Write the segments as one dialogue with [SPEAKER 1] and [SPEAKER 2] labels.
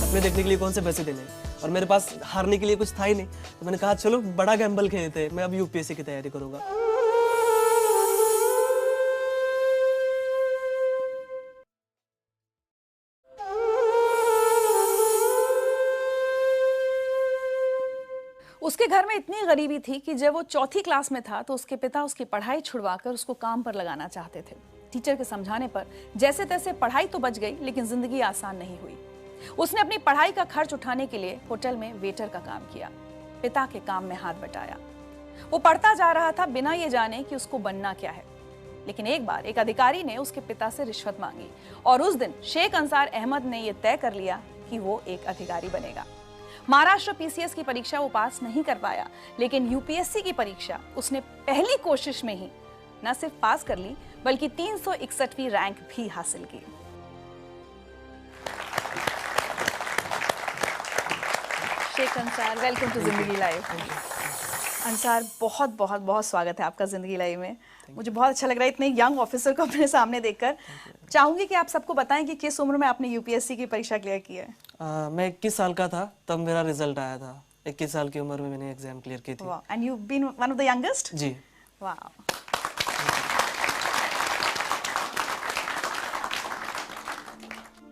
[SPEAKER 1] सपने देखने के लिए कौन से पैसे देने, और मेरे पास हारने के लिए कुछ था ही नहीं। तो मैंने कहा चलो बड़ा गैम्बल खेलते हैं, मैं अब यूपीएससी की तैयारी करूँगा।
[SPEAKER 2] उसके घर में इतनी गरीबी थी कि जब वो चौथी क्लास में था तो उसके पिता उसकी पढ़ाई छुड़वाकर उसको काम पर लगाना चाहते थे। टीचर के समझाने पर जैसे तैसे पढ़ाई तो बच गई, लेकिन जिंदगी आसान नहीं हुई। उसने अपनी पढ़ाई का खर्च उठाने के लिए होटल में वेटर का काम किया, पिता के काम में हाथ बटाया। वो पढ़ता जा रहा था बिना ये जाने कि उसको बनना क्या है। लेकिन एक बार एक अधिकारी ने उसके पिता से रिश्वत मांगी और उस दिन शेख अंसार अहमद ने यह तय कर लिया कि वो एक अधिकारी बनेगा। महाराष्ट्र पीसीएस की परीक्षा वो पास नहीं कर पाया, लेकिन यूपीएससी की परीक्षा उसने पहली कोशिश में ही न सिर्फ पास कर ली, बल्कि 361वीं रैंक भी हासिल की। शेख अंसार, वेलकम टू जिंदगी लाइव। अंसार, बहुत बहुत बहुत स्वागत है आपका जिंदगी लाइव में। मुझे बहुत अच्छा लग रहा है इतने यंग ऑफिसर को अपने सामने देखकर। चाहूंगी कि आप सबको बताएं कि किस उम्र में आपने यूपीएससी की परीक्षा क्लियर की है।
[SPEAKER 1] मैं 21 साल का था तब मेरा रिजल्ट आया था। 21 साल की उम्र में मैंने एग्जाम क्लियर की थी।
[SPEAKER 2] And you been one of the youngest?
[SPEAKER 1] जी।
[SPEAKER 2] वाह।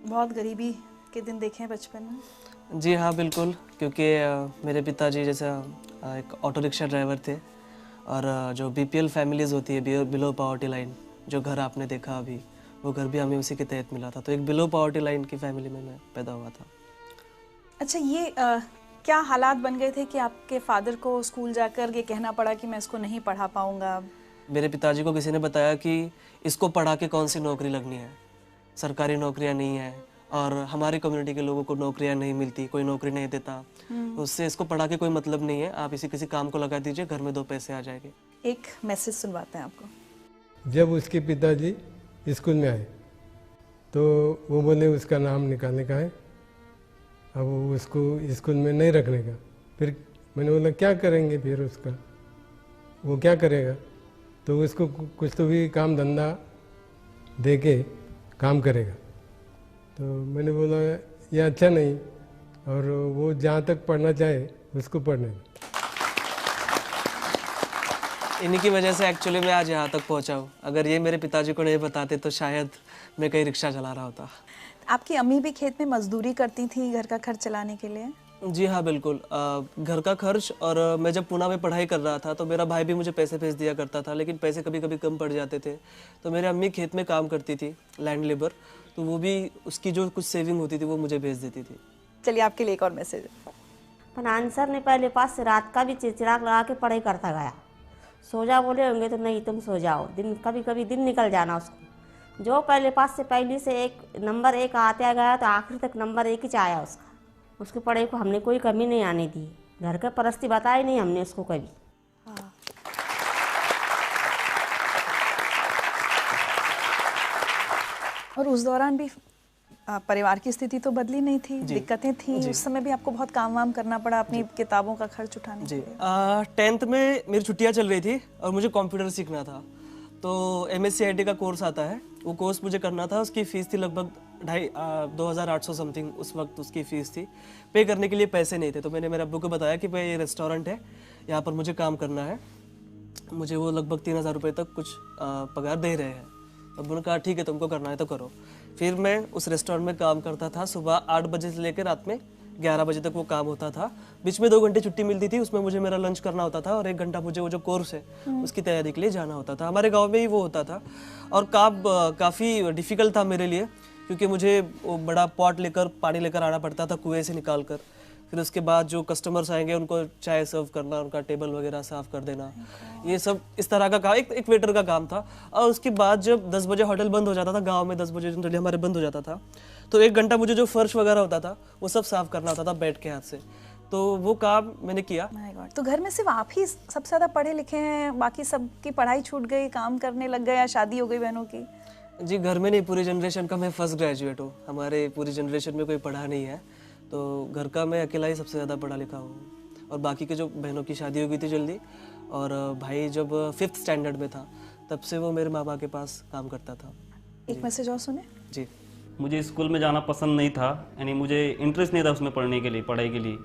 [SPEAKER 2] बहुत गरीबी के दिन देखे हैं बचपन में?
[SPEAKER 1] जी हाँ बिल्कुल, क्योंकि मेरे पिताजी जैसे एक ऑटो रिक्शा ड्राइवर थे, और जो बीपीएल फैमिलीज होती है, बिलो पॉवर्टी लाइन, जो घर आपने देखा अभी, वो घर भी हमें उसी के तहत मिला था। तो एक बिलो पॉवर्टी लाइन की फैमिली में मैं पैदा हुआ था।
[SPEAKER 2] अच्छा, ये क्या हालात बन गए थे कि आपके फादर को स्कूल जाकर ये कहना पड़ा कि मैं इसको नहीं पढ़ा पाऊंगा?
[SPEAKER 1] मेरे पिताजी को किसी ने बताया कि इसको पढ़ा के कौन सी नौकरी लगनी है, सरकारी नौकरियां नहीं है, और हमारी कम्युनिटी के लोगों को नौकरियां नहीं मिलती, कोई नौकरी नहीं देता, तो उससे इसको पढ़ा के कोई मतलब नहीं है, आप इसी किसी काम को लगा दीजिए, घर में 2 पैसे आ जाएंगे। एक
[SPEAKER 2] मैसेज सुनवाते हैं आपको।
[SPEAKER 3] जब उसके पिताजी स्कूल में आए तो वो बोले उसका नाम निकालने का है, अब उसको स्कूल में नहीं रखने का। फिर मैंने बोला क्या करेंगे फिर उसका, वो क्या करेगा? तो उसको कुछ तो भी काम धंधा दे के काम करेगा। तो मैंने बोला ये अच्छा नहीं, और वो जहाँ तक पढ़ना चाहे उसको पढ़ने दो।
[SPEAKER 1] इन्हीं की वजह से एक्चुअली मैं आज यहाँ तक पहुँचा हूँ। अगर ये मेरे पिताजी को नहीं बताते तो शायद मैं कहीं रिक्शा चला रहा होता।
[SPEAKER 2] आपकी अम्मी भी खेत में मजदूरी करती थी घर का खर्च चलाने के लिए?
[SPEAKER 1] जी हाँ बिल्कुल, घर का खर्च, और मैं जब पुणे में पढ़ाई कर रहा था तो मेरा भाई भी मुझे पैसे भेज दिया करता था, लेकिन पैसे कभी कभी कम पड़ जाते थे। तो मेरी अम्मी खेत में काम करती थी, लैंड लेबर, तो वो भी उसकी जो कुछ सेविंग होती थी वो मुझे भेज देती थी।
[SPEAKER 2] चलिए आपके लिए एक और मैसेज।
[SPEAKER 4] पर आंसर ने पहले पास से रात का भी चिड़चिड़ाक लगा के पढ़ाई करता गया। सो जा बोले होंगे तो नहीं तुम सो जाओ, दिन कभी कभी दिन निकल जाना उसको। जो पहले पास से पहली से नंबर 1 आते गया तो आखिर तक नंबर 1 ही आया उसका। उसकी पढ़ाई को हमने कोई कमी नहीं आने दी, घर के परस्ती बताई नहीं हमने उसको कभी।
[SPEAKER 2] और उस दौरान भी परिवार की स्थिति तो बदली नहीं थी, दिक्कतें थी उस समय भी आपको बहुत काम वाम करना पड़ा अपनी किताबों का खर्च उठाने के लिए।
[SPEAKER 1] 10th में मेरी छुट्टियां चल रही थी और मुझे कंप्यूटर सीखना था, तो MSc का कोर्स आता है, वो कोर्स मुझे करना था। उसकी फ़ीस थी लगभग 2,800 समथिंग, उस वक्त उसकी फ़ीस थी। पे करने के लिए पैसे नहीं थे, तो मैंने मेरे अब्बू को बताया कि भाई ये रेस्टोरेंट है, यहाँ पर मुझे काम करना है, मुझे वो लगभग 3,000 रुपये तक कुछ पगार दे रहे हैं। तो उन्होंने कहा ठीक है तुमको करना है तो करो। फिर मैं उस रेस्टोरेंट में काम करता था, सुबह 8 बजे से लेकर रात में 11 बजे तक वो काम होता था। बीच में 2 घंटे छुट्टी मिलती थी, उसमें मुझे मेरा लंच करना होता था, और 1 घंटा मुझे वो जो कोर्स है उसकी तैयारी के लिए जाना होता था। हमारे गांव में ही वो होता था, और काफ़ी डिफ़िकल्ट था मेरे लिए, क्योंकि मुझे वो बड़ा पॉट लेकर पानी लेकर आना पड़ता था कुएं से निकाल कर। फिर उसके बाद जो कस्टमर्स आएंगे उनको चाय सर्व करना, उनका टेबल वगैरह साफ़ कर देना, ये सब इस तरह का काम एक वेटर का काम था। और उसके बाद जब 10 बजे होटल बंद हो जाता था, गांव में 10 बजे जनरली हमारे बंद हो जाता था, तो 1 घंटा मुझे जो फर्श वगैरह होता था वो सब साफ़ करना होता था बैठ के हाथ से। तो वो काम मैंने किया।
[SPEAKER 2] तो घर में सिर्फ आप ही सबसे ज़्यादा पढ़े लिखे हैं, बाकी सबकी पढ़ाई छूट गई, काम करने लग गए या शादी हो गई बहनों की?
[SPEAKER 1] जी घर में नहीं, पूरी जनरेशन का मैं फर्स्ट ग्रेजुएट हूँ। हमारे पूरी जनरेशन में कोई पढ़ा नहीं है, तो घर का मैं अकेला ही सबसे ज़्यादा पढ़ा लिखा हूँ। और बाकी के जो बहनों की शादी हो गई थी जल्दी, और भाई जब 5th स्टैंडर्ड में था तब से वो मेरे माँ बाप के पास काम करता था।
[SPEAKER 2] एक मैसेज और सुने
[SPEAKER 1] जी।
[SPEAKER 5] मुझे स्कूल में जाना पसंद नहीं था, यानी मुझे इंटरेस्ट नहीं था उसमें पढ़ने के लिए, पढ़ाई के लिए।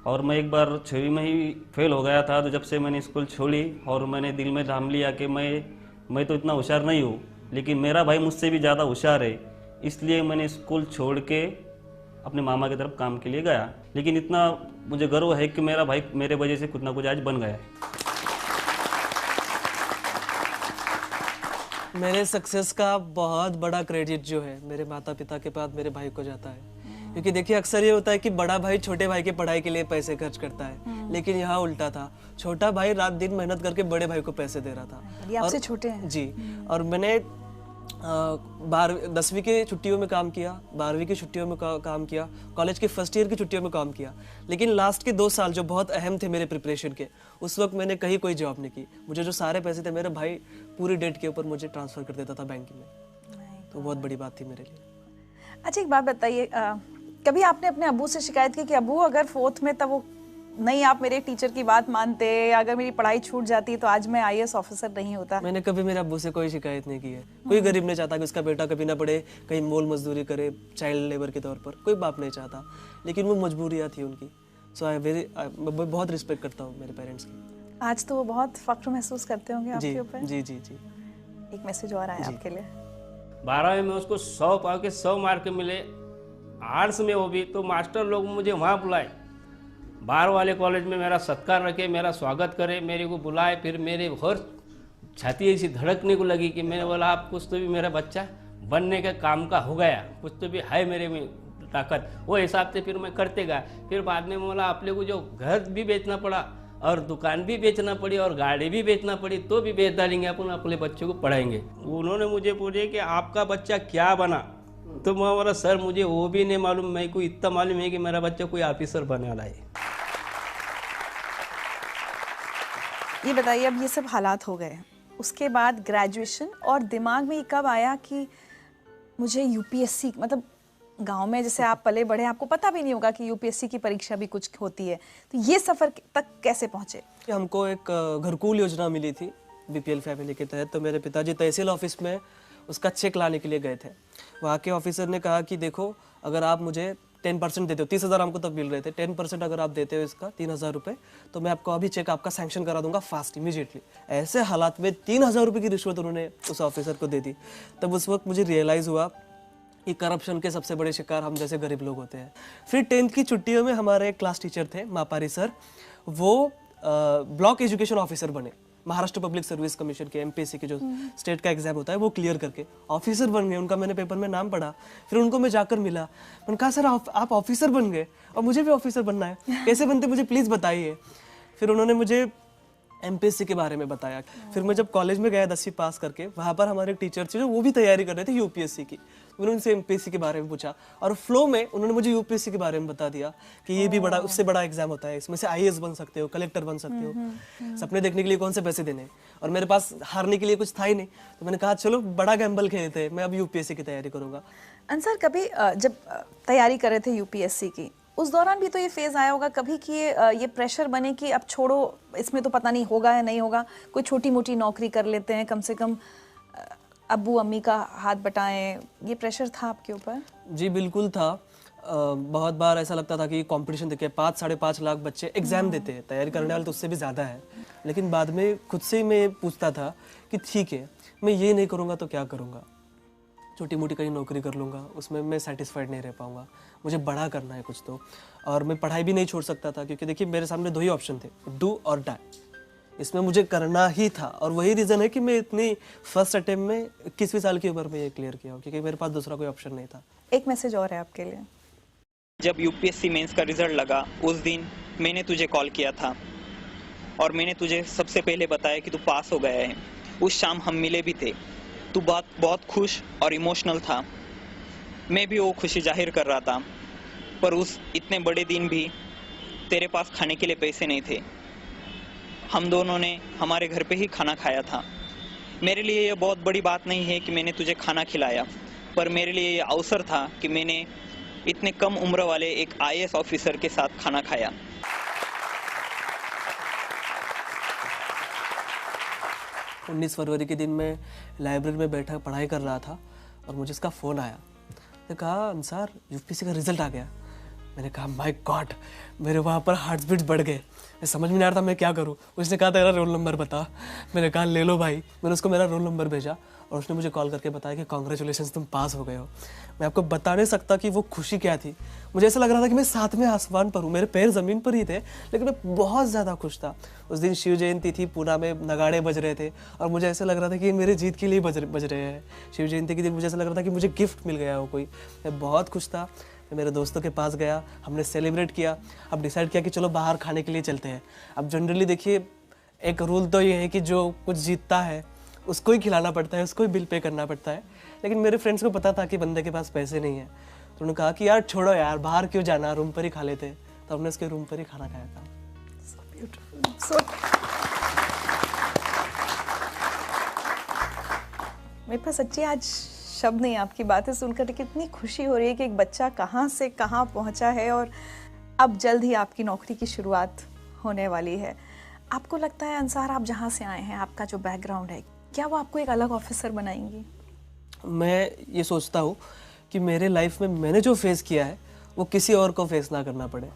[SPEAKER 5] और मैं एक बार 6वीं में ही फेल हो गया था। तो जब से मैंने स्कूल छोड़ी और मैंने दिल में ठान लिया कि मैं तो इतना होशियार नहीं हूँ, लेकिन मेरा भाई मुझसे भी ज़्यादा होशियार है, इसलिए मैंने स्कूल छोड़ के अपने मामा की तरफ काम के लिए गया। लेकिन इतना मुझे गर्व है कि मेरा भाई मेरे वजह से कुछ ना कुछ आज बन गया है।
[SPEAKER 1] मेरे सक्सेस का बहुत बड़ा क्रेडिट जो है मेरे माता पिता के बाद मेरे भाई को जाता है। क्योंकि देखिए अक्सर ये होता है कि बड़ा भाई छोटे भाई की पढ़ाई के लिए पैसे खर्च करता है, लेकिन यहाँ उल्टा था। छोटा भाई रात दिन मेहनत करके बड़े भाई को पैसे दे रहा था।
[SPEAKER 2] ये आपसे छोटे हैं?
[SPEAKER 1] जी। और मैंने 10वीं की छुट्टियों में काम किया, 12वीं की छुट्टियों में काम किया, कॉलेज के फर्स्ट ईयर की छुट्टियों में काम किया। लेकिन लास्ट के 2 साल जो बहुत अहम थे मेरे प्रिपरेशन के, उस वक्त मैंने कहीं कोई जॉब नहीं की। मुझे जो सारे पैसे थे मेरे भाई पूरी डेट के ऊपर मुझे ट्रांसफ़र कर देता था बैंक में। तो बहुत बड़ी बात थी मेरे लिए।
[SPEAKER 2] अच्छा एक बात बताइए, कभी आपने अपने अब्बू से शिकायत की कि अब्बू अगर 4th में तब वो नहीं आप मेरे टीचर की बात मानते, अगर मेरी पढ़ाई छूट जाती तो आज मैं IAS ऑफिसर नहीं होता?
[SPEAKER 1] मैंने कभी मेरे अब्बू से कोई शिकायत नहीं की है। कोई गरीब नहीं चाहता कि उसका बेटा कभी ना पढ़े, कहीं मोल मजदूरी करे चाइल्ड लेबर के तौर पर, कोई बाप नहीं चाहता। लेकिन वो मजबूरियाँ थी उनकी। सो मैं बहुत रिस्पेक्ट करता हूँ मेरे पेरेंट्स की।
[SPEAKER 2] आज तो वो बहुत फख्र महसूस करते होंगे
[SPEAKER 1] जी
[SPEAKER 2] आपके ऊपर।
[SPEAKER 1] जी जी जी।
[SPEAKER 2] एक मैसेज और आया आपके लिए।
[SPEAKER 6] 12वीं में उसको 100 पाव के 100 मार्क मिले, आर्ट्स में वो भी। तो मास्टर लोग मुझे वहाँ बुलाए, बाहर वाले कॉलेज में मेरा सत्कार रखे, मेरा स्वागत करे, मेरे को बुलाए। फिर मेरे और छाती ऐसी धड़कने को लगी कि मैंने बोला आप कुछ तो भी मेरा बच्चा बनने के काम का हो गया, कुछ तो भी है मेरे में ताकत। वो हिसाब से फिर मैं करते गया। फिर बाद में बोला अपने को जो घर भी बेचना पड़ा और दुकान भी बेचना पड़ी और गाड़ी भी बेचना पड़ी तो भी बेच डालेंगे, अपन अपने बच्चों को पढ़ाएंगे। उन्होंने मुझे पूछे कि आपका बच्चा क्या बना, तो मैं बोला सर मुझे वो भी नहीं मालूम, मैं को इतना मालूम है कि मेरा बच्चा कोई ऑफिसर बने वाला है।
[SPEAKER 2] ये बताइए, अब ये सब हालात हो गए, उसके बाद ग्रेजुएशन, और दिमाग में ये कब आया कि मुझे UPSC, मतलब गांव में जैसे आप पले बढ़े, आपको पता भी नहीं होगा कि UPSC की परीक्षा भी कुछ होती है, तो ये सफ़र तक कैसे पहुँचे?
[SPEAKER 1] हमको एक घरकुल योजना मिली थी BPL फैमिली के तहत। तो मेरे पिताजी तहसील ऑफिस में उसका चेक लाने के लिए गए थे। वहाँ के ऑफिसर ने कहा कि देखो अगर आप मुझे 10% देते हो, 30,000 हमको तब मिल रहे थे, 10% अगर आप देते हो इसका 3,000 रुपये, तो मैं आपको अभी चेक आपका सैंक्शन करा दूंगा फास्ट इमीडिएटली। ऐसे हालात में 3,000 रुपये की रिश्वत उन्होंने उस ऑफिसर को दे दी। तब उस वक्त मुझे रियलाइज़ हुआ कि करप्शन के सबसे बड़े शिकार हम जैसे गरीब लोग होते हैं। फिर 10th की छुट्टियों में हमारे क्लास टीचर थे मापारी सर, वो ब्लॉक एजुकेशन ऑफिसर बने। महाराष्ट्र पब्लिक सर्विस कमीशन के MPSC के जो स्टेट का एग्जाम होता है वो क्लियर करके ऑफिसर बन गए। उनका मैंने पेपर में नाम पढ़ा, फिर उनको मैं जाकर मिला, मैंने कहा सर आप ऑफिसर बन गए और मुझे भी ऑफिसर बनना है, कैसे बनते मुझे प्लीज़ बताइए। फिर उन्होंने मुझे MPSC के बारे में बताया। फिर मैं जब कॉलेज में गया 10वीं पास करके, वहाँ पर हमारे एक टीचर थे जो वो भी तैयारी कर रहे थे UPSC की। उन्होंने उनसे MPSC के बारे में पूछा और फ्लो में उन्होंने मुझे UPSC के बारे में बता दिया कि ये भी बड़ा, उससे बड़ा एग्जाम होता है, इसमें से IAS बन सकते हो, कलेक्टर बन सकते हो। सपने देखने के लिए कौन से पैसे देने, और मेरे पास हारने के लिए कुछ था ही नहीं। तो मैंने कहा चलो बड़ा गैम्बल खेलते हैं, मैं अब UPSC की तैयारी करूँगा।
[SPEAKER 2] अंसर, कभी जब तैयारी कर रहे थे UPSC की, उस दौरान भी तो ये फेज आया होगा कभी कि ये प्रेशर बने कि अब छोड़ो, इसमें तो पता नहीं होगा या नहीं होगा, कोई छोटी मोटी नौकरी कर लेते हैं, कम से कम अब्बू अम्मी का हाथ बटाएं, ये प्रेशर था आपके ऊपर?
[SPEAKER 1] जी बिल्कुल था। बहुत बार ऐसा लगता था कि कंपटीशन देखिए 5-5.5 लाख बच्चे एग्जाम देते हैं, तैयारी करने वाले तो उससे भी ज़्यादा है। लेकिन बाद में खुद से मैं पूछता था कि ठीक है मैं ये नहीं करूँगा तो क्या करूँगा, छोटी मोटी कहीं नौकरी कर लूँगा, उसमें मैं सेटिस्फाइड नहीं रह पाऊँगा, मुझे बड़ा करना है कुछ तो। और मैं पढ़ाई भी नहीं छोड़ सकता था क्योंकि देखिए मेरे सामने 2 ही ऑप्शन थे, डू और डाई। इसमें मुझे करना ही था और वही रीज़न है कि मैं इतनी फर्स्ट अटेम्प्ट में 21वीं साल की उम्र में ये क्लियर किया, क्योंकि मेरे पास दूसरा कोई ऑप्शन नहीं था।
[SPEAKER 2] एक मैसेज और है आपके लिए।
[SPEAKER 7] जब UPSC मेंस का रिजल्ट लगा उस दिन मैंने तुझे कॉल किया था और मैंने तुझे सबसे पहले बताया कि तू पास हो गया है। उस शाम हम मिले भी थे, तू बहुत खुश और इमोशनल था, मैं भी वो खुशी जाहिर कर रहा था। पर उस इतने बड़े दिन भी तेरे पास खाने के लिए पैसे नहीं थे। हम दोनों ने हमारे घर पे ही खाना खाया था। मेरे लिए ये बहुत बड़ी बात नहीं है कि मैंने तुझे खाना खिलाया, पर मेरे लिए ये अवसर था कि मैंने इतने कम उम्र वाले एक IAS ऑफिसर के साथ खाना खाया।
[SPEAKER 1] 19 फरवरी के दिन मैं लाइब्रेरी में बैठा पढ़ाई कर रहा था और मुझे इसका फ़ोन आया। ने कहा अंसार यूपीएससी का रिजल्ट आ गया। मैंने कहा माय गॉड, मेरे वहाँ पर हार्ट बीट बढ़ गए, मैं समझ में नहीं आ रहा था मैं क्या करूँ। उसने कहा तेरा रोल नंबर बता। मैंने कहा ले लो भाई। मैंने उसको मेरा रोल नंबर भेजा और उसने मुझे कॉल करके बताया कि कॉन्ग्रेचुलेशंस तुम पास हो गए हो। मैं आपको बता नहीं सकता कि वो खुशी क्या थी। मुझे ऐसा लग रहा था कि मैं सातवें आसमान पर हूँ, मेरे पैर ज़मीन पर ही थे, लेकिन मैं बहुत ज़्यादा खुश था। उस दिन शिव जयंती थी, पूना में नगाड़े बज रहे थे और मुझे ऐसा लग रहा था कि ये मेरे जीत के लिए बज रहे हैं। शिव जयंती के दिन मुझे ऐसा लग रहा था कि मुझे गिफ्ट मिल गया हो कोई। मैं बहुत खुश था। मैं मेरे दोस्तों के पास गया, हमने सेलिब्रेट किया। अब डिसाइड किया कि चलो बाहर खाने के लिए चलते हैं। अब जनरली देखिए एक रूल तो ये है कि जो कुछ जीतता है उसको ही खिलाना पड़ता है, उसको ही बिल पे करना पड़ता है। लेकिन मेरे फ्रेंड्स को पता था कि बंदे के पास पैसे नहीं है, तो उन्होंने कहा कि यार छोड़ो यार, बाहर क्यों जाना, रूम पर ही खा लेते। तो हमने उसके रूम पर ही खाना खाया था।
[SPEAKER 2] मेरे पास सच्ची आज शब्द नहीं आपकी बातें सुनकर, कितनी खुशी हो रही है कि एक बच्चा कहाँ से कहाँ पहुँचा है और अब जल्द ही आपकी नौकरी की शुरुआत होने वाली है। आपको लगता है अंसार, आप जहाँ से आए हैं, आपका जो बैकग्राउंड है, क्या वो आपको एक अलग ऑफिसर बनाएंगी? मैं
[SPEAKER 1] ये सोचता हूँ कि मेरे लाइफ में मैंने जो फेस किया है वो किसी और को फेस ना करना पड़े।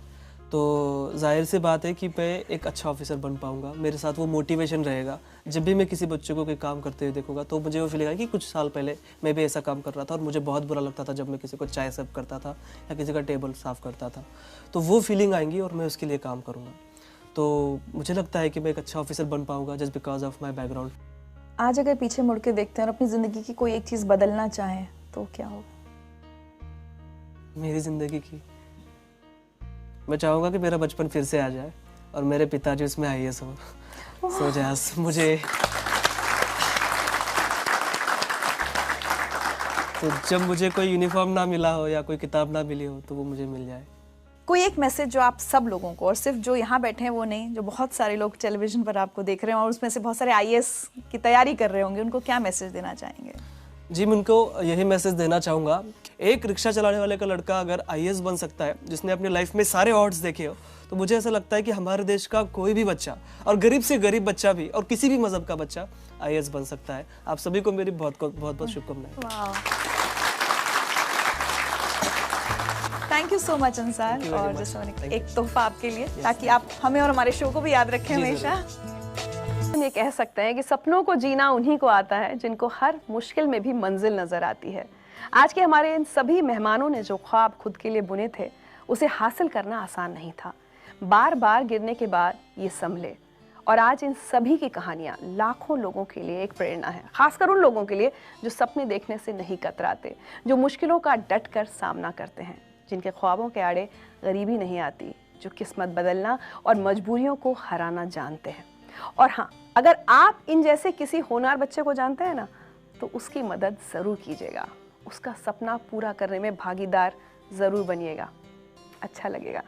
[SPEAKER 1] तो जाहिर सी बात है कि मैं एक अच्छा ऑफिसर बन पाऊँगा। मेरे साथ वो मोटिवेशन रहेगा। जब भी मैं किसी बच्चे को कोई काम करते हुए देखूंगा तो मुझे वो फीलिंग आएगी कि कुछ साल पहले मैं भी ऐसा काम कर रहा था और मुझे बहुत बुरा लगता था जब मैं किसी को चाय सर्व करता था या किसी का टेबल साफ़ करता था। तो वो फीलिंग आएंगी और मैं उसके लिए काम करूँगा। तो मुझे लगता है कि मैं एक अच्छा ऑफिसर बन पाऊँगा just because of my background.
[SPEAKER 2] आज अगर पीछे मुड़ के देखते हैं और अपनी ज़िंदगी की कोई एक चीज़ बदलना चाहें तो क्या होगा?
[SPEAKER 1] मेरी ज़िंदगी की मैं चाहूँगा कि मेरा बचपन फिर से आ जाए और मेरे पिताजी उसमें IAS हो। सो जस्ट मुझे तो जब मुझे कोई यूनिफॉर्म ना मिला हो या कोई किताब ना मिली हो तो वो मुझे मिल जाए।
[SPEAKER 2] कोई एक मैसेज जो आप सब लोगों को, और सिर्फ जो यहाँ बैठे हैं वो नहीं, जो बहुत सारे लोग टेलीविजन पर आपको देख रहे हैं और उसमें से बहुत सारे IAS की तैयारी कर रहे होंगे, उनको क्या मैसेज देना चाहेंगे?
[SPEAKER 1] जी, मैं उनको यही मैसेज देना चाहूँगा, एक रिक्शा चलाने वाले का लड़का अगर IAS बन सकता है, जिसने अपनी लाइफ में सारे ऑड्स देखे हो, तो मुझे ऐसा लगता है कि हमारे देश का कोई भी बच्चा, और गरीब से गरीब बच्चा भी, और किसी भी मजहब का बच्चा IAS बन सकता है। आप सभी को मेरी बहुत बहुत शुभकामनाएं।
[SPEAKER 2] Thank you so much Ansar. और जैसे मैंने एक तोहफा आपके लिए, ताकि आप हमें और हमारे शो को भी याद रखें हमेशा।
[SPEAKER 8] हम ये कह सकते हैं कि सपनों को जीना उन्हीं को आता है जिनको हर मुश्किल में भी मंजिल नजर आती है। आज के हमारे इन सभी मेहमानों ने जो ख्वाब खुद के लिए बुने थे, उसे हासिल करना आसान नहीं था। बार बार गिरने के बाद ये संभले, और आज इन सभी की कहानियां लाखों लोगों के लिए एक प्रेरणा है, खासकर उन लोगों के लिए जो सपने देखने से नहीं कतराते, जो मुश्किलों का डट कर सामना करते हैं, जिनके ख्वाबों के आड़े गरीबी नहीं आती, जो किस्मत बदलना और मजबूरियों को हराना जानते हैं। और हाँ, अगर आप इन जैसे किसी होनहार बच्चे को जानते हैं ना, तो उसकी मदद ज़रूर कीजिएगा, उसका सपना पूरा करने में भागीदार ज़रूर बनिएगा, अच्छा लगेगा।